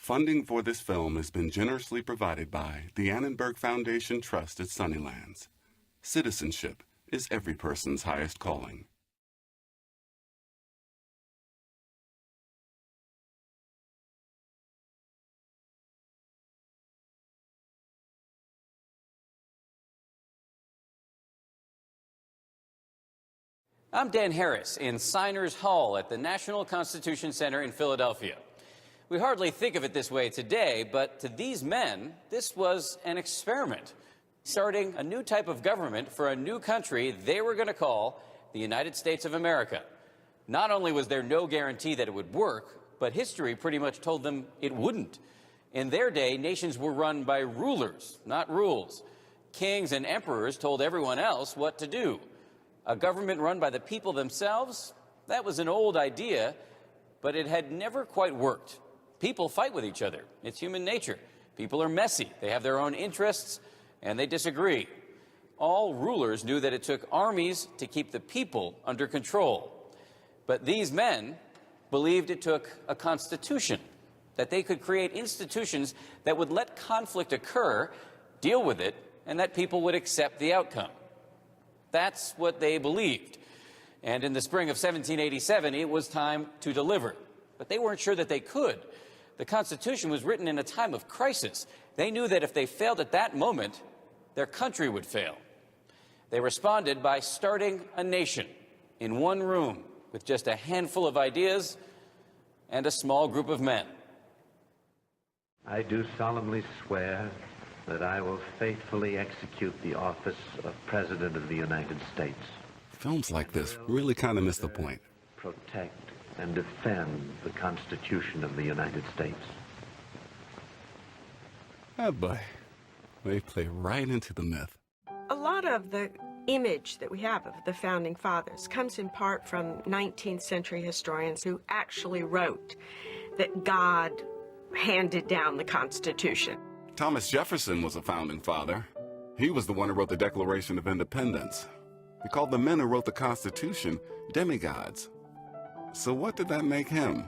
Funding for this film has been generously provided by the Annenberg Foundation Trust at Sunnylands. Citizenship is every person's highest calling. I'm Dan Harris in Signers Hall at the National Constitution Center in Philadelphia. We hardly think of it this way today, but to these men, this was an experiment, starting a new type of government for a new country they were going to call the United States of America. Not only was there no guarantee that it would work, but history pretty much told them it wouldn't. In their day, nations were run by rulers, not rules. Kings and emperors told everyone else what to do. A government run by the people themselves, that was an old idea, but it had never quite worked. People fight with each other. It's human nature. People are messy. They have their own interests, and they disagree. All rulers knew that it took armies to keep the people under control. But these men believed it took a constitution, that they could create institutions that would let conflict occur, deal with it, and that people would accept the outcome. That's what they believed. And in the spring of 1787, it was time to deliver. But they weren't sure that they could. The Constitution was written in a time of crisis. They knew that if they failed at that moment, their country would fail. They responded by starting a nation in one room with just a handful of ideas and a small group of men. I do solemnly swear that I will faithfully execute the office of President of the United States. Films like this really kind of miss the point. Protect and defend the Constitution of the United States. Oh boy, they play right into the myth. A lot of the image that we have of the Founding Fathers comes in part from 19th century historians who actually wrote that God handed down the Constitution. Thomas Jefferson was a founding father. He was the one who wrote the Declaration of Independence. He called the men who wrote the Constitution demigods. So what did that make him?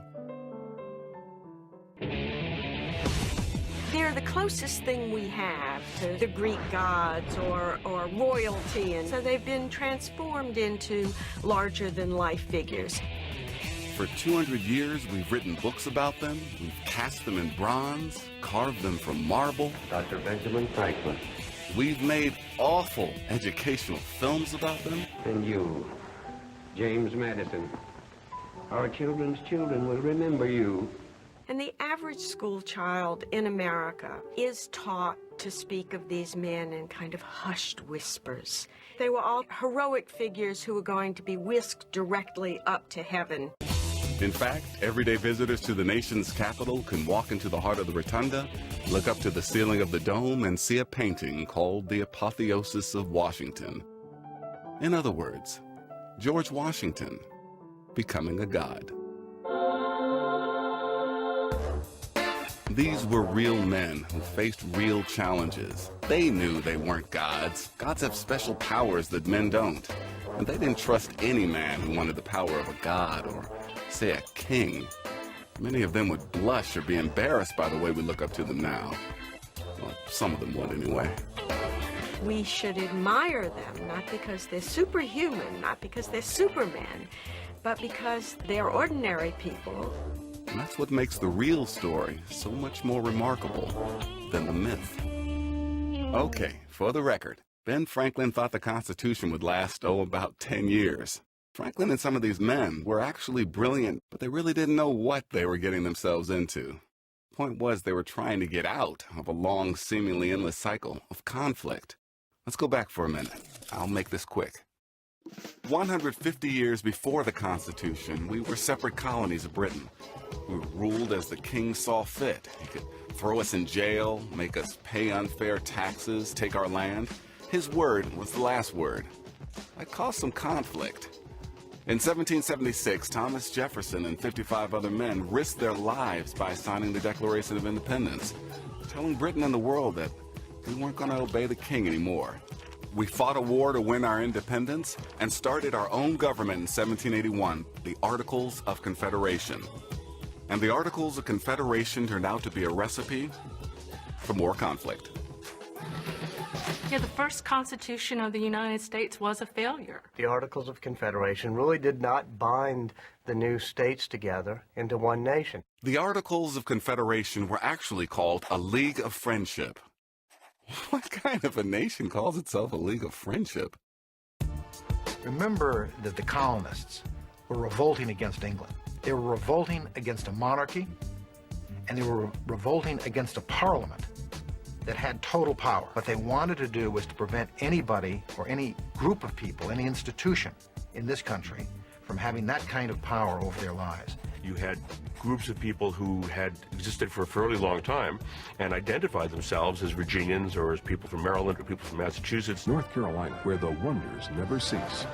They're the closest thing we have to the Greek gods or royalty, and so they've been transformed into larger-than-life figures. For 200 years, we've written books about them, we've cast them in bronze, carved them from marble. Dr. Benjamin Franklin. We've made awful educational films about them. And you, James Madison. Our children's children will remember you. And the average school child in America is taught to speak of these men in kind of hushed whispers. They were all heroic figures who were going to be whisked directly up to heaven. In fact, everyday visitors to the nation's capital can walk into the heart of the rotunda, look up to the ceiling of the dome, and see a painting called The Apotheosis of Washington. In other words, George Washington becoming a god. These were real men who faced real challenges. They knew they weren't gods. Gods have special powers that men don't. And they didn't trust any man who wanted the power of a god or, say, a king. Many of them would blush or be embarrassed by the way we look up to them now. Well, some of them would anyway. We should admire them, not because they're superhuman, not because they're supermen, but because they're ordinary people. And that's what makes the real story so much more remarkable than the myth. Okay, for the record, Ben Franklin thought the Constitution would last, about 10 years. Franklin and some of these men were actually brilliant, but they really didn't know what they were getting themselves into. Point was, they were trying to get out of a long, seemingly endless cycle of conflict. Let's go back for a minute. I'll make this quick. 150 years before the Constitution, we were separate colonies of Britain. We were ruled as the king saw fit. He could throw us in jail, make us pay unfair taxes, take our land. His word was the last word. That caused some conflict. In 1776, Thomas Jefferson and 55 other men risked their lives by signing the Declaration of Independence, telling Britain and the world that we weren't going to obey the king anymore. We fought a war to win our independence and started our own government in 1781, the Articles of Confederation. And the Articles of Confederation turned out to be a recipe for more conflict. Yeah, the first Constitution of the United States was a failure. The Articles of Confederation really did not bind the new states together into one nation. The Articles of Confederation were actually called a League of Friendship. What kind of a nation calls itself a League of Friendship? Remember that the colonists were revolting against England. They were revolting against a monarchy, and they were revolting against a parliament that had total power. What they wanted to do was to prevent anybody or any group of people, any institution in this country from having that kind of power over their lives. You had groups of people who had existed for a fairly long time and identified themselves as Virginians or as people from Maryland or people from Massachusetts. North Carolina, where the wonders never cease.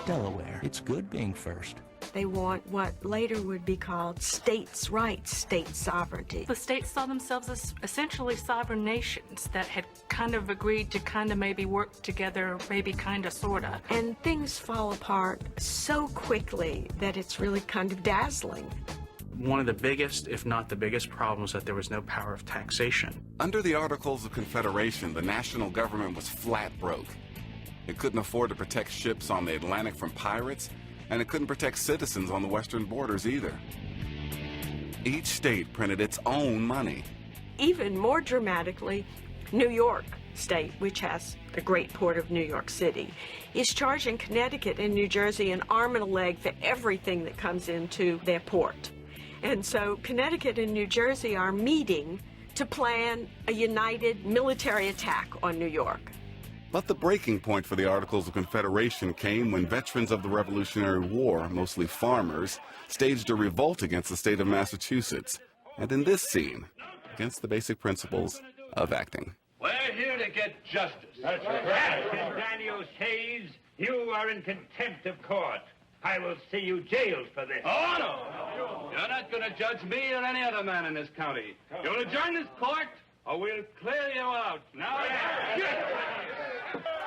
Delaware, it's good being first. They want what later would be called states' rights, state sovereignty. The states saw themselves as essentially sovereign nations that had kind of agreed to kind of maybe work together, maybe kind of, sort of. And things fall apart so quickly that it's really kind of dazzling. One of the biggest, if not the biggest, problems that there was no power of taxation. Under the Articles of Confederation, the national government was flat broke. It couldn't afford to protect ships on the Atlantic from pirates, and it couldn't protect citizens on the western borders either. Each state printed its own money. Even more dramatically, New York State, which has the great port of New York City, is charging Connecticut and New Jersey an arm and a leg for everything that comes into their port. And so Connecticut and New Jersey are meeting to plan a united military attack on New York. But the breaking point for the Articles of Confederation came when veterans of the Revolutionary War, mostly farmers, staged a revolt against the state of Massachusetts, and in this scene, against the basic principles of acting. We're here to get justice. That's right. Captain Daniel Hayes, you are in contempt of court. I will see you jailed for this. Oh, no. You're not going to judge me or any other man in this county. You're going to join this court, or we'll clear you out. Now,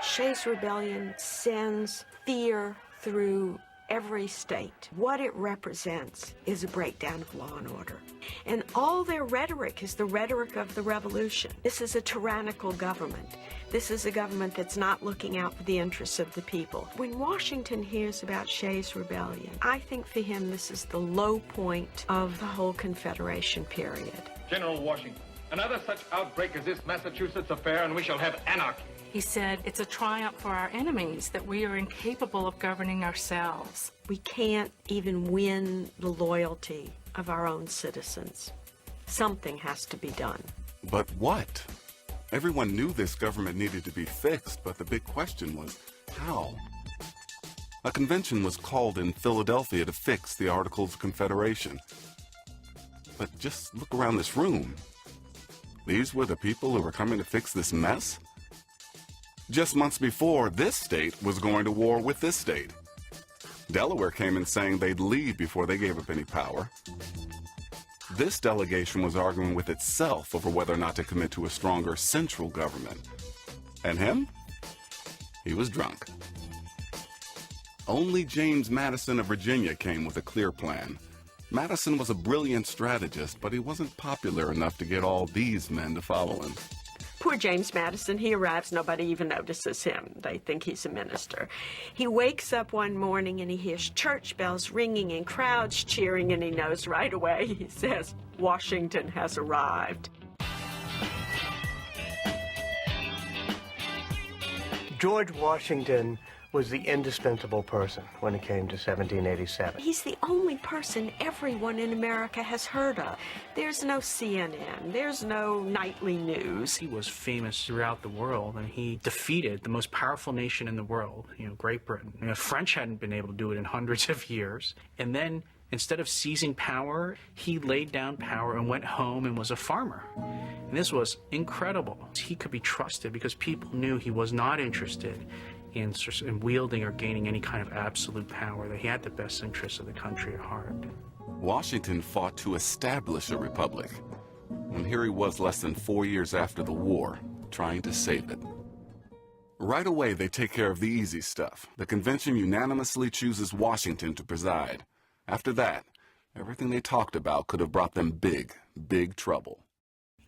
Shays' Rebellion sends fear through every state. What it represents is a breakdown of law and order. And all their rhetoric is the rhetoric of the revolution. This is a tyrannical government. This is a government that's not looking out for the interests of the people. When Washington hears about Shays' Rebellion, I think for him this is the low point of the whole Confederation period. General Washington, another such outbreak as this Massachusetts affair and we shall have anarchy. He said, it's a triumph for our enemies that we are incapable of governing ourselves. We can't even win the loyalty of our own citizens. Something has to be done. But what? Everyone knew this government needed to be fixed, but the big question was, how? A convention was called in Philadelphia to fix the Articles of Confederation. But just look around this room. These were the people who were coming to fix this mess? Just months before, this state was going to war with this state. Delaware came in saying they'd leave before they gave up any power. This delegation was arguing with itself over whether or not to commit to a stronger central government. And him? He was drunk. Only James Madison of Virginia came with a clear plan. Madison was a brilliant strategist, but he wasn't popular enough to get all these men to follow him. Poor James Madison, he arrives, nobody even notices him. They think he's a minister. He wakes up one morning and he hears church bells ringing and crowds cheering, and he knows right away. He says, Washington has arrived. George Washington was the indispensable person when it came to 1787. He's the only person everyone in America has heard of. There's no CNN, there's no nightly news. He was famous throughout the world, and he defeated the most powerful nation in the world, Great Britain. The French hadn't been able to do it in hundreds of years. And then, instead of seizing power, he laid down power and went home and was a farmer. And this was incredible. He could be trusted because people knew he was not interested in wielding or gaining any kind of absolute power, that he had the best interests of the country at heart. Washington fought to establish a republic, and here he was less than 4 years after the war, trying to save it. Right away, they take care of the easy stuff. The convention unanimously chooses Washington to preside. After that, Everything they talked about could have brought them big, big trouble.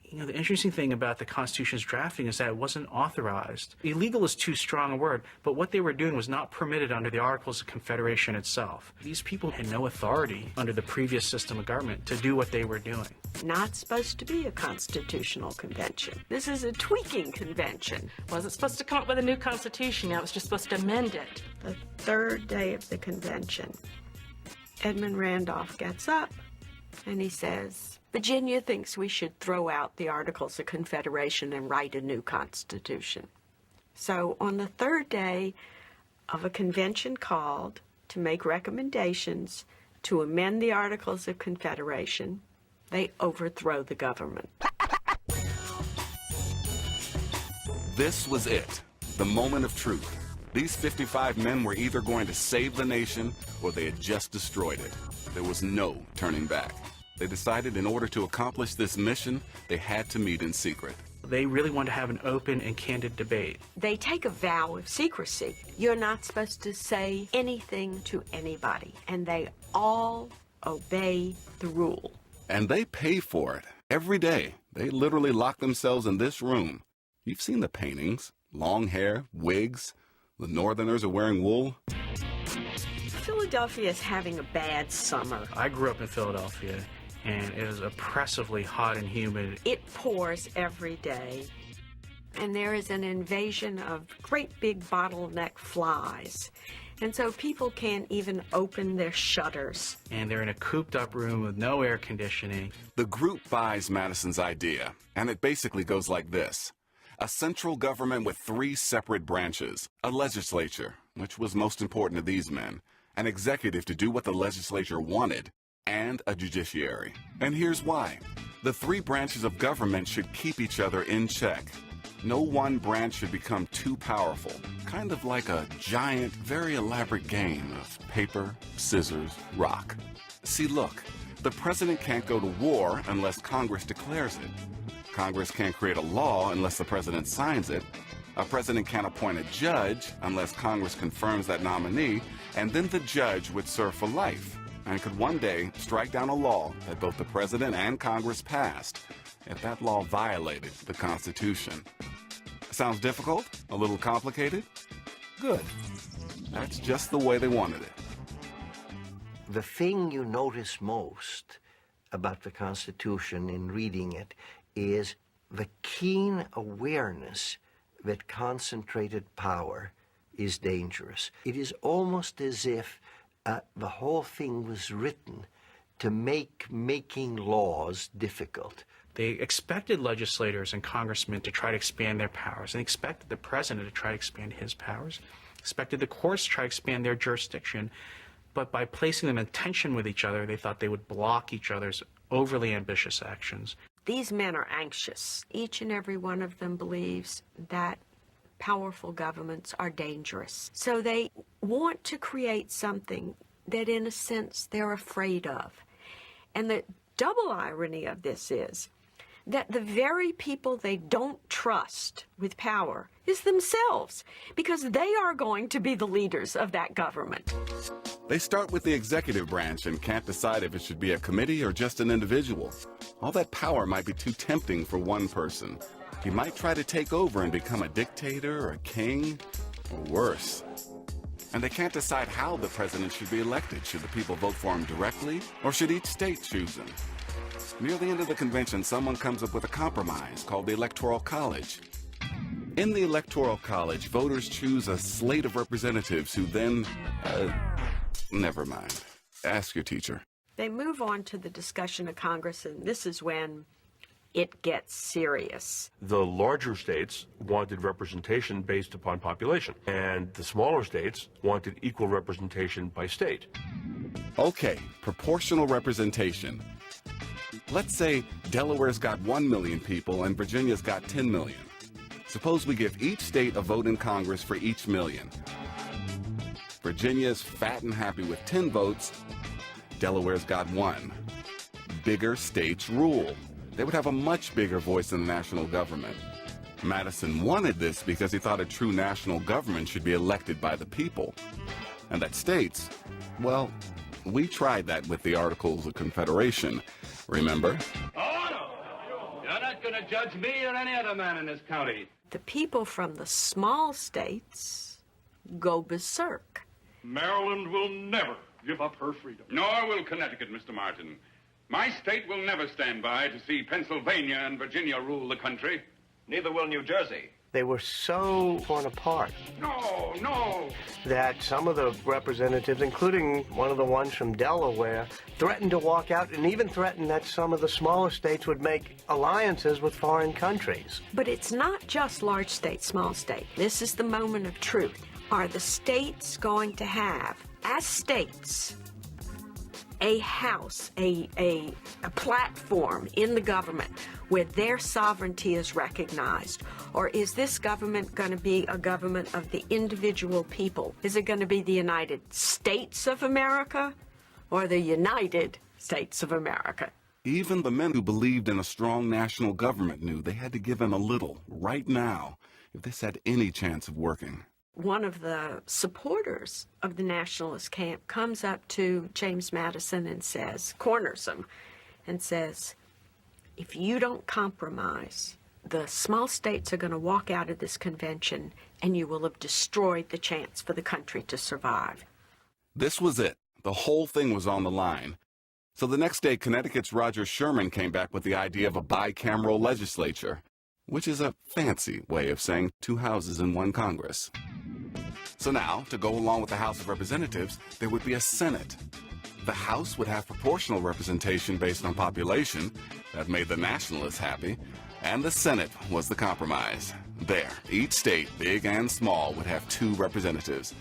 You know, the interesting thing about the Constitution's drafting is that it wasn't authorized. Illegal is too strong a word, but what they were doing was not permitted under the Articles of Confederation itself. These people had no authority under the previous system of government to do what they were doing. Not supposed to be a constitutional convention. This is a tweaking convention. Wasn't supposed to come up with a new constitution. Now it was just supposed to amend it. The third day of the convention, Edmund Randolph gets up and he says, Virginia thinks we should throw out the Articles of Confederation and write a new constitution. So on the third day of a convention called to make recommendations to amend the Articles of Confederation, they overthrow the government. This was it, the moment of truth. These 55 men were either going to save the nation or they had just destroyed it. There was no turning back. They decided in order to accomplish this mission, they had to meet in secret. They really wanted to have an open and candid debate. They take a vow of secrecy. You're not supposed to say anything to anybody, and they all obey the rule. And they pay for it every day. They literally lock themselves in this room. You've seen the paintings, long hair, wigs. The Northerners are wearing wool. Philadelphia is having a bad summer. I grew up in Philadelphia, and it is oppressively hot and humid. It pours every day, and there is an invasion of great big bottleneck flies. And so people can't even open their shutters. And they're in a cooped-up room with no air conditioning. The group buys Madison's idea, and it basically goes like this. A central government with 3 separate branches, a legislature, which was most important to these men, an executive to do what the legislature wanted, and a judiciary. And here's why. The 3 branches of government should keep each other in check. No one branch should become too powerful, kind of like a giant, very elaborate game of paper, scissors, rock. See, look, the president can't go to war unless Congress declares it. Congress can't create a law unless the president signs it. A president can't appoint a judge unless Congress confirms that nominee, and then the judge would serve for life and could one day strike down a law that both the president and Congress passed if that law violated the Constitution. Sounds difficult? A little complicated? Good. That's just the way they wanted it. The thing you notice most about the Constitution in reading it is the keen awareness that concentrated power is dangerous. It is almost as if the whole thing was written to make making laws difficult. They expected legislators and congressmen to try to expand their powers. They expected the president to try to expand his powers. Expected the courts to try to expand their jurisdiction. But by placing them in tension with each other, they thought they would block each other's overly ambitious actions. These men are anxious. Each and every one of them believes that powerful governments are dangerous. So they want to create something that, in a sense, they're afraid of. And the double irony of this is that the very people they don't trust with power is themselves, because they are going to be the leaders of that government. They start with the executive branch and can't decide if it should be a committee or just an individual. All that power might be too tempting for one person. He might try to take over and become a dictator or a king, or worse. And they can't decide how the president should be elected. Should the people vote for him directly, or should each state choose him? Near the end of the convention, someone comes up with a compromise called the Electoral College. In the Electoral College, voters choose a slate of representatives who then, never mind. Ask your teacher. They move on to the discussion of Congress, and this is when it gets serious. The larger states wanted representation based upon population, and the smaller states wanted equal representation by state. Okay, proportional representation. Let's say Delaware's got 1 million people and Virginia's got 10 million. Suppose we give each state a vote in Congress for each million. Virginia's fat and happy with 10 votes. Delaware's got 1. Bigger states rule. They would have a much bigger voice in the national government. Madison wanted this because he thought a true national government should be elected by the people. And that states, well, We tried that with the Articles of Confederation, remember? Oh, no! You're not going to judge me or any other man in this county. The people from the small states go berserk. Maryland will never give up her freedom. Nor will Connecticut, Mr. Martin. My state will never stand by to see Pennsylvania and Virginia rule the country. Neither will New Jersey. They were so torn apart No! that some of the representatives, including one of the ones from Delaware, threatened to walk out and even threatened that some of the smaller states would make alliances with foreign countries. But it's not just large state, small state. This is the moment of truth. Are the states going to have, as states, a house, a platform in the government where their sovereignty is recognized? Or is this government going to be a government of the individual people? Is it going to be the United States of America or the United States of America? Even the men who believed in a strong national government knew they had to give in a little right now if this had any chance of working. One of the supporters of the nationalist camp comes up to James Madison and says, corners him, and says, if you don't compromise, the small states are going to walk out of this convention and you will have destroyed the chance for the country to survive. This was it. The whole thing was on the line. So the next day, Connecticut's Roger Sherman came back with the idea of a bicameral legislature, which is a fancy way of saying two houses in one Congress. So now, to go along with the House of Representatives, there would be a Senate. The House would have proportional representation based on population. That made the nationalists happy. And the Senate was the compromise. There, each state, big and small, would have 2 representatives.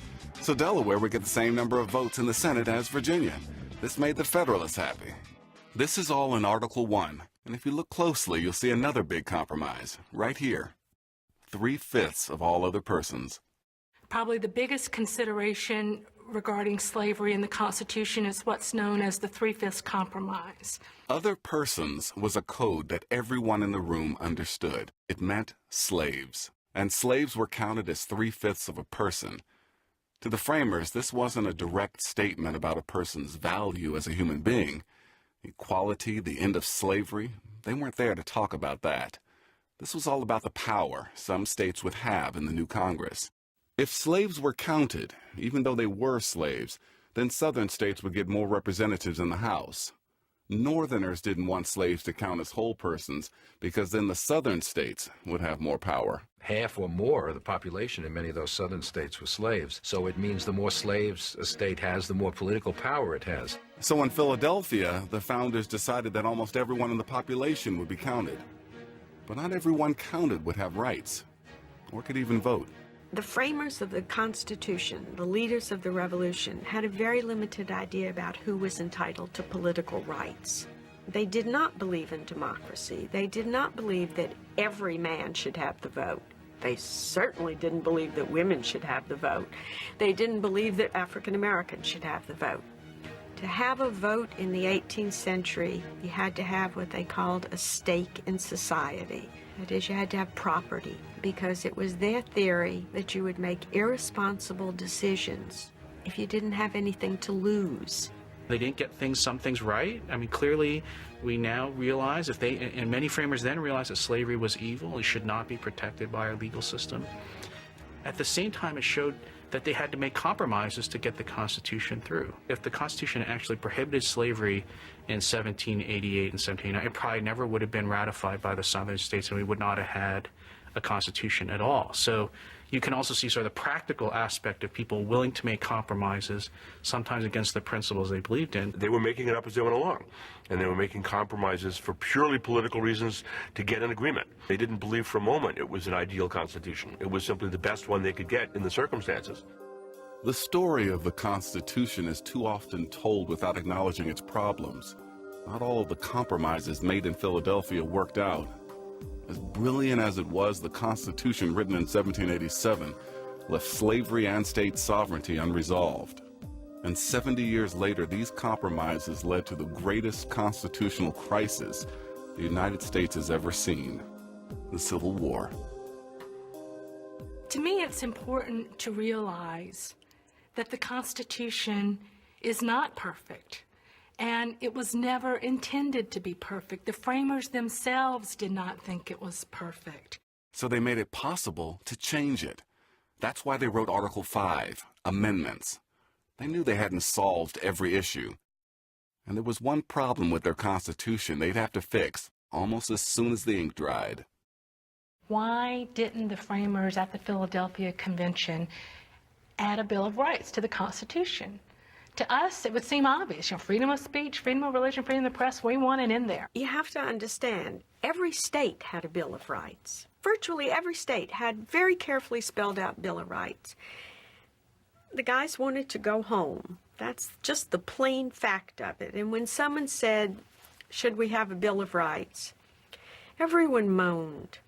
So Delaware would get the same number of votes in the Senate as Virginia. This made the Federalists happy. This is all in Article 1. And if you look closely, you'll see another big compromise, right here. 3/5 of all other persons. Probably the biggest consideration regarding slavery in the Constitution is what's known as the 3/5 compromise. Other persons was a code that everyone in the room understood. It meant slaves. And slaves were counted as 3/5 of a person. To the framers, this wasn't a direct statement about a person's value as a human being. Equality, the end of slavery, they weren't there to talk about that. This was all about the power some states would have in the new Congress. If slaves were counted, even though they were slaves, then Southern states would get more representatives in the House. Northerners didn't want slaves to count as whole persons because then the Southern states would have more power. Half or more of the population in many of those southern states were slaves. So it means the more slaves a state has, the more political power it has. So in Philadelphia, the founders decided that almost everyone in the population would be counted. But not everyone counted would have rights, or could even vote. The framers of the Constitution, the leaders of the Revolution, had a very limited idea about who was entitled to political rights. They did not believe in democracy. They did not believe that every man should have the vote. They certainly didn't believe that women should have the vote. They didn't believe that African Americans should have the vote. To have a vote in the 18th century, you had to have what they called a stake in society. That is, you had to have property, because it was their theory that you would make irresponsible decisions if you didn't have anything to lose. They didn't get some things right. I mean, clearly, we now realize, and many framers then realized that slavery was evil. It should not be protected by our legal system. At the same time, it showed that they had to make compromises to get the Constitution through. If the Constitution actually prohibited slavery in 1788 and 1789, it probably never would have been ratified by the Southern states, and we would not have had a Constitution at all. So you can also see sort of the practical aspect of people willing to make compromises, sometimes against the principles they believed in. They were making it up as they went along, and they were making compromises for purely political reasons to get an agreement. They didn't believe for a moment it was an ideal Constitution. It was simply the best one they could get in the circumstances. The story of the Constitution is too often told without acknowledging its problems. Not all of the compromises made in Philadelphia worked out. As brilliant as it was, the Constitution written in 1787 left slavery and state sovereignty unresolved. And 70 years later, these compromises led to the greatest constitutional crisis the United States has ever seen, the Civil War. To me, it's important to realize that the Constitution is not perfect. And it was never intended to be perfect. The framers themselves did not think it was perfect. So they made it possible to change it. That's why they wrote Article 5, Amendments. They knew they hadn't solved every issue. And there was one problem with their Constitution they'd have to fix almost as soon as the ink dried. Why didn't the framers at the Philadelphia Convention add a Bill of Rights to the Constitution? To us, it would seem obvious. You know, freedom of speech, freedom of religion, freedom of the press, we want it in there. You have to understand, every state had a Bill of Rights. Virtually every state had very carefully spelled out Bill of Rights. The guys wanted to go home. That's just the plain fact of it. And when someone said, should we have a Bill of Rights, everyone moaned.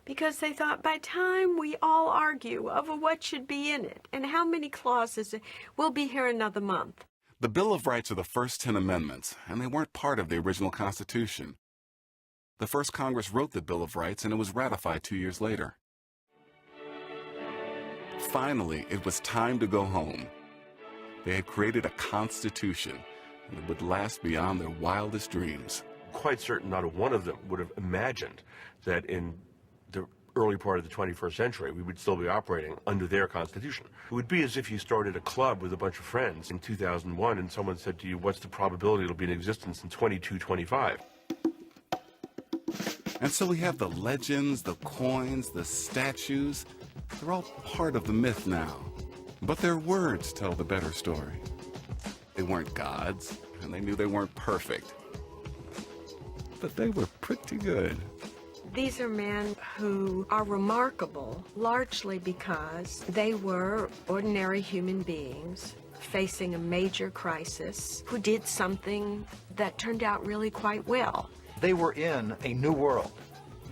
Because they thought, by time we all argue over what should be in it and how many clauses, we'll be here another month. The Bill of Rights are the first 10 amendments, and they weren't part of the original Constitution. The first Congress wrote the Bill of Rights, and it was ratified 2 years later. Finally, it was time to go home. They had created a Constitution, and it would last beyond their wildest dreams. Quite certain not a one of them would have imagined that in the early part of the 21st century, we would still be operating under their Constitution. It would be as if you started a club with a bunch of friends in 2001 and someone said to you, what's the probability it'll be in existence in 2225? And so we have the legends, the coins, the statues. They're all part of the myth now. But their words tell the better story. They weren't gods, and they knew they weren't perfect. But they were pretty good. These are men who are remarkable largely because they were ordinary human beings facing a major crisis who did something that turned out really quite well. They were in a new world.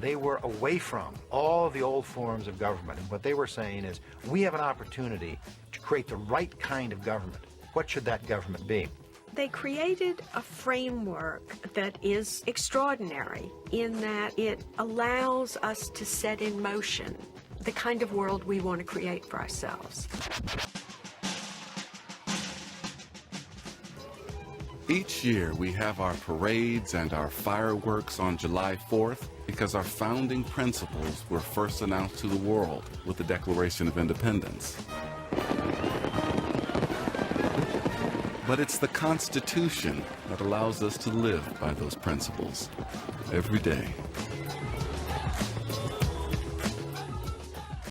They were away from all the old forms of government. And what they were saying is, we have an opportunity to create the right kind of government. What should that government be? They created a framework that is extraordinary in that it allows us to set in motion the kind of world we want to create for ourselves. Each year we have our parades and our fireworks on July 4th because our founding principles were first announced to the world with the Declaration of Independence. But it's the Constitution that allows us to live by those principles every day.